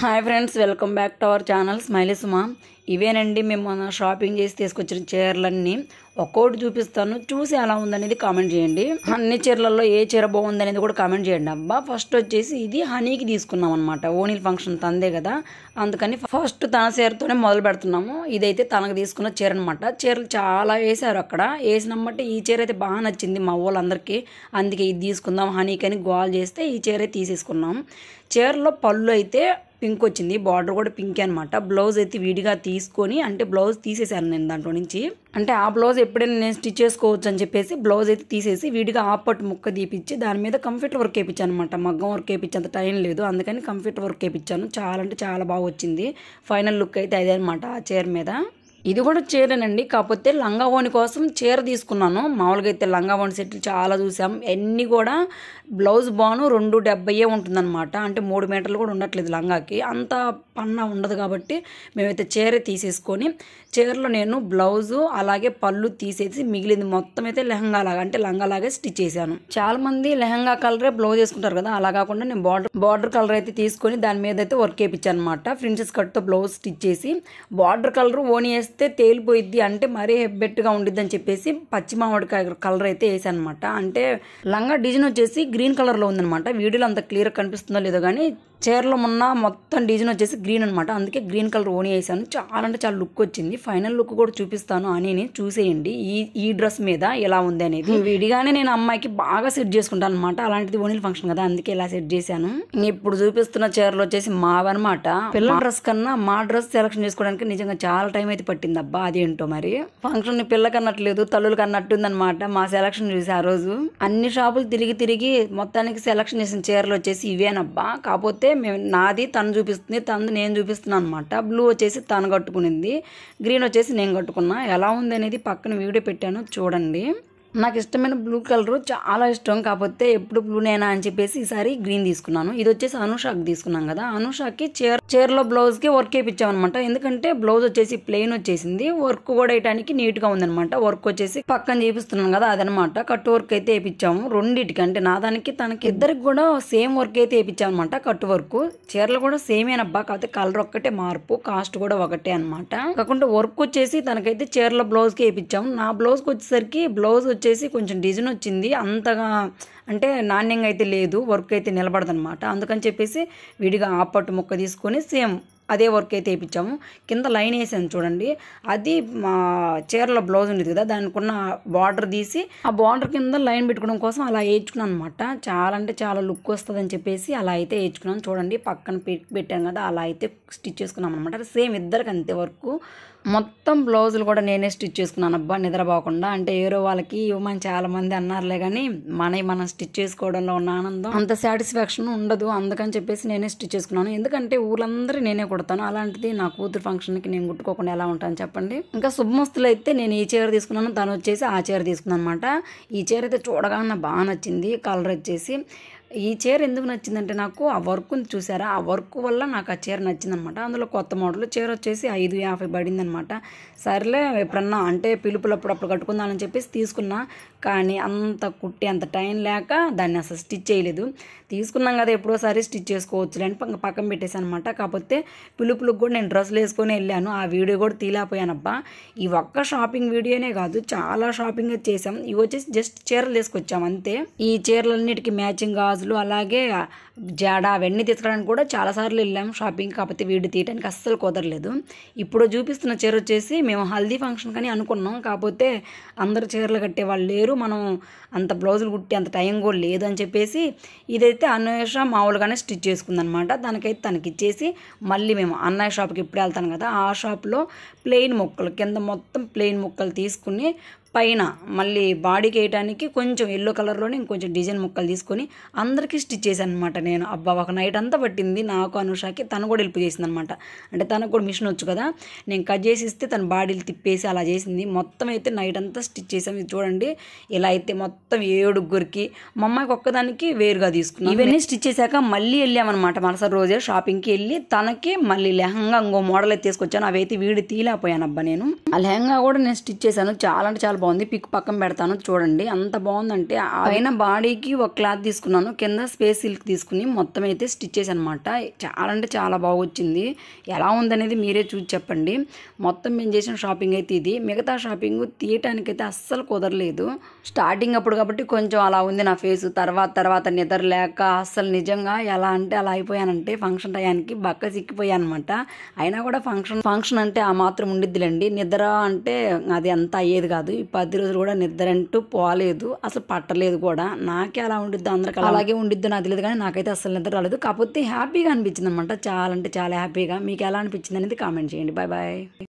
Hi friends, welcome back to our channel smiley Suma. ఇవేనండి మేము మన షాపింగ్ చేసి తీసుకొచ్చిన చీరలన్నీ. ఒక్కోటి చూపిస్తాను, చూసి ఎలా ఉందనేది కామెంట్ చేయండి. అన్ని చీరలలో ఏ చీర బాగుంది అనేది కూడా కామెంట్ చేయండి. అబ్బా, ఫస్ట్ వచ్చేసి ఇది హనీకి తీసుకున్నాం అనమాట. ఓనీల్ ఫంక్షన్ తందే కదా, అందుకని ఫస్ట్ తన చీరతోనే మొదలు పెడుతున్నాము. ఇదైతే తనకు తీసుకున్న చీర అనమాట. చీరలు చాలా వేసారు అక్కడ. వేసినమ్మటే ఈ చీర అయితే బాగా నచ్చింది మా వాళ్ళందరికీ. అందుకే ఇది తీసుకుందాం హనీకి అని గోల్ చేస్తే ఈ చీర తీసేసుకున్నాం. చీరలో పళ్ళు అయితే పింక్ వచ్చింది, బార్డర్ కూడా పింక్ అనమాట. బ్లౌజ్ అయితే విడిగా తీసుకొని, అంటే బ్లౌజ్ తీసేసాను నేను దాంట్లో నుంచి. అంటే ఆ బ్లౌజ్ ఎప్పుడైనా నేను స్టిచ్ చేసుకోవచ్చు అని చెప్పేసి బ్లౌజ్ అయితే తీసేసి విడిగా ఆపట్టు ముక్క తీపిచ్చి దాని మీద కంప్యూటర్ వర్క్ వేయించాను అనమాట. మగ్గం వర్క్ వేయించేంత టైం లేదు, అందుకని కంప్యూటర్ వర్క్ వేయించాను. చాలా అంటే చాలా బాగా వచ్చింది. ఫైనల్ లుక్ అయితే అదే అనమాట ఆ చీర మీద. ఇది కూడా చీరనండి, కాకపోతే లంగా ఓణి కోసం చీర తీసుకున్నాను. మామూలుగా అయితే లంగా ఓణి సెట్లు చాలా చూసాం. అన్నీ కూడా బ్లౌజ్ బాను 270 ఉంటుందన్నమాట. అంటే 3 మీటర్లు కూడా ఉండట్లేదు లంగాకి, అంత పన్నా ఉండదు. కాబట్టి మేమైతే చీర తీసేసుకొని చీరలో నేను బ్లౌజు అలాగే పళ్ళు తీసేసి మిగిలింది మొత్తం అయితే లెహంగాలాగా, అంటే లంగాలాగే స్టిచ్ చేశాను. చాలా మంది లెహంగా కలరే బ్లౌజ్ వేసుకుంటారు కదా, అలా కాకుండా నేను బార్డర్ కలర్ అయితే తీసుకొని దాని మీద అయితే వర్క్ వేయించాను అనమాట. ప్రిన్సెస్ కట్తో బ్లౌజ్ స్టిచ్ చేసి బార్డర్ కలర్ ఓని వేస్తే తేలిపోయిద్ది, అంటే మరీ హెబ్బెట్టుగా ఉండిద్ది అని చెప్పేసి పచ్చి మామిడికాయ కలర్ అయితే వేసాను అనమాట. అంటే లంగా డిజైన్ వచ్చేసి గ్రీన్ కలర్లో ఉందనమాట. వీడియోలో అంత క్లియర్ కనిపిస్తుందో లేదో కానీ చీరలో మొత్తం డిజైన్ వచ్చేసి గ్రీన్ అనమాట. అందుకే గ్రీన్ కలర్ ఓని వేసాను. చాలా అంటే చాలా లుక్ వచ్చింది. ఫైనల్ లుక్ కూడా చూపిస్తాను అని చూసేయండి ఈ డ్రెస్ మీద ఎలా ఉంది అనేది. విడిగానే నేను అమ్మాయికి బాగా సెట్ చేసుకుంటాను అనమాట. అలాంటిది ఓనీల్ ఫంక్షన్ కదా, అందుకే ఇలా సెట్ చేశాను. ఇప్పుడు చూపిస్తున్న చీరలు వచ్చేసి మావన్నమాట. పిల్లల డ్రెస్ కన్నా మా డ్రెస్ సెలెక్షన్ చేసుకోవడానికి నిజంగా చాలా టైం అయితే పట్టింది. అబ్బా, అదేంటో మరి ఫంక్షన్ పిల్లకి అన్నట్లేదు, తల్లులకి అన్నట్టుంది అనమాట. మా సెలక్షన్ చూసి ఆ రోజు అన్ని షాపులు తిరిగి మొత్తానికి సెలక్షన్ చేసిన చీరలు వచ్చేసి ఇవేనబ్బా. కాకపోతే నాది తను చూపిస్తుంది, తనది నేను చూపిస్తున్నాను అనమాట. బ్లూ వచ్చేసి తను కట్టుకునింది, గ్రీన్ వచ్చేసి నేను కట్టుకున్నా. ఎలా ఉంది అనేది పక్కన వీడియో పెట్టాను, చూడండి. నాకు ఇష్టమైన బ్లూ కలర్ చాలా ఇష్టం, కాకపోతే ఎప్పుడు బ్లూనేనా అని చెప్పేసి ఈసారి గ్రీన్ తీసుకున్నాను. ఇది వచ్చేసి అనుషాకి తీసుకున్నాం కదా, అనుషాకి చీరలో బ్లౌజ్కి వర్క్ వేయించామన్నమాట. ఎందుకంటే బ్లౌజ్ వచ్చేసి ప్లెయిన్ వచ్చేసింది, వర్క్ కూడా వేయడానికి నీట్గా ఉందనమాట. వర్క్ వచ్చేసి పక్కన చేపిస్తున్నాను కదా అదనమాట. కట్టు వర్క్ అయితే వేయించాము రెండింటికి, అంటే నా దానికి తనకి ఇద్దరికి కూడా సేమ్ వర్క్ అయితే వేయించామన్నమాట. కట్టు వర్క్ చీరలు కూడా సేమేనబ్బా, కాకపోతే కలర్ ఒక్కటే మార్పు, కాస్ట్ కూడా ఒకటే అనమాట. కాకుండా వర్క్ వచ్చేసి తనకైతే చీరలో బ్లౌజ్కి వేయించాము. నా బ్లౌజ్కి వచ్చేసరికి బ్లౌజ్ వచ్చేసి కొంచెం డిజైన్ వచ్చింది, అంతగా అంటే నాణ్యంగా అయితే లేదు, వర్క్ అయితే నిలబడదనమాట. అందుకని చెప్పేసి విడిగా ఆపట్టు ముక్క తీసుకొని సేమ్ అదే వర్క్ అయితే వేయించాము. కింద లైన్ వేసాను చూడండి, అది మా చీరలో బ్లౌజ్ ఉండేది కదా, దానికి ఉన్న బార్డర్ తీసి ఆ బార్డర్ కింద లైన్ పెట్టుకోవడం కోసం అలా వేయించుకున్నాను అనమాట. చాలా అంటే చాలా లుక్ వస్తుంది అని చెప్పేసి అలా అయితే వేయించుకున్నాను. చూడండి పక్కన పెట్టాను కదా, అలా అయితే స్టిచ్ చేసుకున్నాం అనమాట. సేమ్ ఇద్దరికి అంతే వర్క్. మొత్తం బ్లౌజులు కూడా నేనే స్టిచ్ చేసుకున్నాను. అబ్బా, నిద్రపోకుండా. అంటే ఏరో వాళ్ళకి ఇవ్వమని చాలా మంది అన్నారులే, కానీ మనం స్టిచ్ చేసుకోవడంలో ఉన్న ఆనందం అంత సాటిస్ఫాక్షన్ ఉండదు. అందుకని చెప్పేసి నేనే స్టిచ్ చేసుకున్నాను. ఎందుకంటే ఊళ్ళందరూ నేనే కుడతాను, అలాంటిది నా కూతురు ఫంక్షన్కి నేను కుట్టుకోకుండా ఎలా ఉంటాను చెప్పండి. ఇంకా శుభమస్తులు అయితే నేను ఈ చీర తీసుకున్నాను, తను వచ్చేసి ఆ చీర తీసుకున్నాను అనమాట. ఈ చీర అయితే చూడగానే బాగా నచ్చింది. కలర్ వచ్చేసి ఈ చీర ఎందుకు నచ్చిందంటే నాకు ఆ వర్క్ని చూసారా, ఆ వర్క్ వల్ల నాకు ఆ చీర నచ్చిందనమాట. అందులో కొత్త మోడల్ చీర వచ్చేసి 550 పడింది అనమాట. సరేలే ఎప్పుడన్నా అంటే పిలుపులప్పుడు కట్టుకుందామని చెప్పేసి తీసుకున్నా, కానీ అంత కుట్టి అంత టైం లేక దాన్ని అసలు స్టిచ్ చేయలేదు. తీసుకున్నాం కదా ఎప్పుడోసారి స్టిచ్ చేసుకోవచ్చు అని పక్కన పెట్టేసాను అనమాట. కాకపోతే పిలుపులకు కూడా నేను డ్రెస్సులు వేసుకొని వెళ్ళాను, ఆ వీడియో కూడా తీలేకపోయానబ్బా. ఈ ఒక్క షాపింగ్ వీడియోనే కాదు, చాలా షాపింగ్ చేసాం. ఇవి వచ్చేసి జస్ట్ చీరలు తీసుకొచ్చాం అంతే. ఈ చీరలన్నిటికీ మ్యాచింగ్ గాజులు అలాగే జాడ అవన్నీ తీసుకోవడానికి కూడా చాలాసార్లు వెళ్ళాం షాపింగ్, కాకపోతే వీడియో తీయడానికి అస్సలు కుదరలేదు. ఇప్పుడు చూపిస్తున్న చీర వచ్చేసి మేము హల్దీ ఫంక్షన్ కానీ అనుకున్నాం, కాకపోతే అందరు చీరలు కట్టే వాళ్ళు లేరు, మనం అంత బ్లౌజులు కుట్టి అంత టైం కూడా లేదు అని చెప్పేసి ఇదైతే అన్నయ్య మామూలుగానే స్టిచ్ చేసుకుందనమాట. దానికైతే తనకి ఇచ్చేసి మళ్ళీ మేము అన్నయ్య షాప్కి ఇప్పుడు వెళ్తాను కదా, ఆ షాప్లో ప్లెయిన్ ముక్కలు కింద మొత్తం ప్లెయిన్ ముక్కలు తీసుకుని పైన మళ్ళీ బాడీకి వేయడానికి కొంచెం ఎల్లో కలర్లోనే ఇంకొంచెం డిజైన్ ముక్కలు తీసుకొని అందరికీ స్టిచ్ చేశాను అనమాట నేను. అబ్బా, ఒక నైట్ అంతా పట్టింది నాకు, అనుషాకి. తను కూడా హెల్ప్ చేసింది అనమాట. అంటే తనకు కూడా మిషన్ వచ్చు కదా, నేను కట్ చేసి ఇస్తే తను బాడీలు తిప్పేసి అలా చేసింది. మొత్తం అయితే నైట్ అంతా స్టిచ్ చేసాం. ఇది చూడండి, ఇలా అయితే మొత్తం 7 మా అమ్మాయికి ఒక్కదానికి వేరుగా తీసుకున్నాం. ఇవన్నీ స్టిచ్ చేశాక మళ్ళీ వెళ్ళామన్నమాట. మరుసటి రోజే షాపింగ్కి వెళ్ళి తనకి మళ్ళీ లెహంగా ఇంకో మోడల్ అయితే తీసుకొచ్చాను. అవి అయితే వీడి తీలేకపోయాను అబ్బా నేను. ఆ లెహంగా కూడా నేను స్టిచ్ చేశాను, చాలా అంటే చాలా బాగుంది. పిక్ పక్కన పెడతాను చూడండి. అంత బాగుందంటే పైన బాడీకి ఒక క్లాత్ తీసుకున్నాను, కింద స్పేస్ సిల్క్ తీసుకుని మొత్తం అయితే స్టిచ్ చేసి అనమాట. చాలా అంటే చాలా బాగా వచ్చింది. ఎలా ఉందనేది మీరే చూసి చెప్పండి. మొత్తం మేము చేసిన షాపింగ్ అయితే ఇది. మిగతా షాపింగ్ తీయటానికైతే అస్సలు కుదరలేదు. స్టార్టింగ్ అప్పుడు కాబట్టి కొంచెం అలా ఉంది నా ఫేస్. తర్వాత నిద్ర లేక అస్సలు నిజంగా ఎలా అంటే అలా అయిపోయానంటే ఫంక్షన్ టయానికి బక్క సిక్కిపోయాను అనమాట. అయినా కూడా ఫంక్షన్ అంటే ఆ మాత్రం ఉండిద్దిలేండి. నిద్ర అంటే అది అంత అయ్యేది కాదు. ఈ 10 రోజులు కూడా నిద్ర అంటూ పోలేదు, అసలు పట్టలేదు కూడా. నాకే అలా ఉండిద్ది, అందరికీ అలాగే ఉండిద్ది నాకు తెలియదు, కానీ నాకైతే అసలు నిద్ర రాలేదు. కాకపోతే హ్యాపీగా అనిపించింది అనమాట. చాలా అంటే చాలా హ్యాపీగా. మీకు ఎలా అనిపించింది అనేది కామెంట్ చేయండి. Bye bye.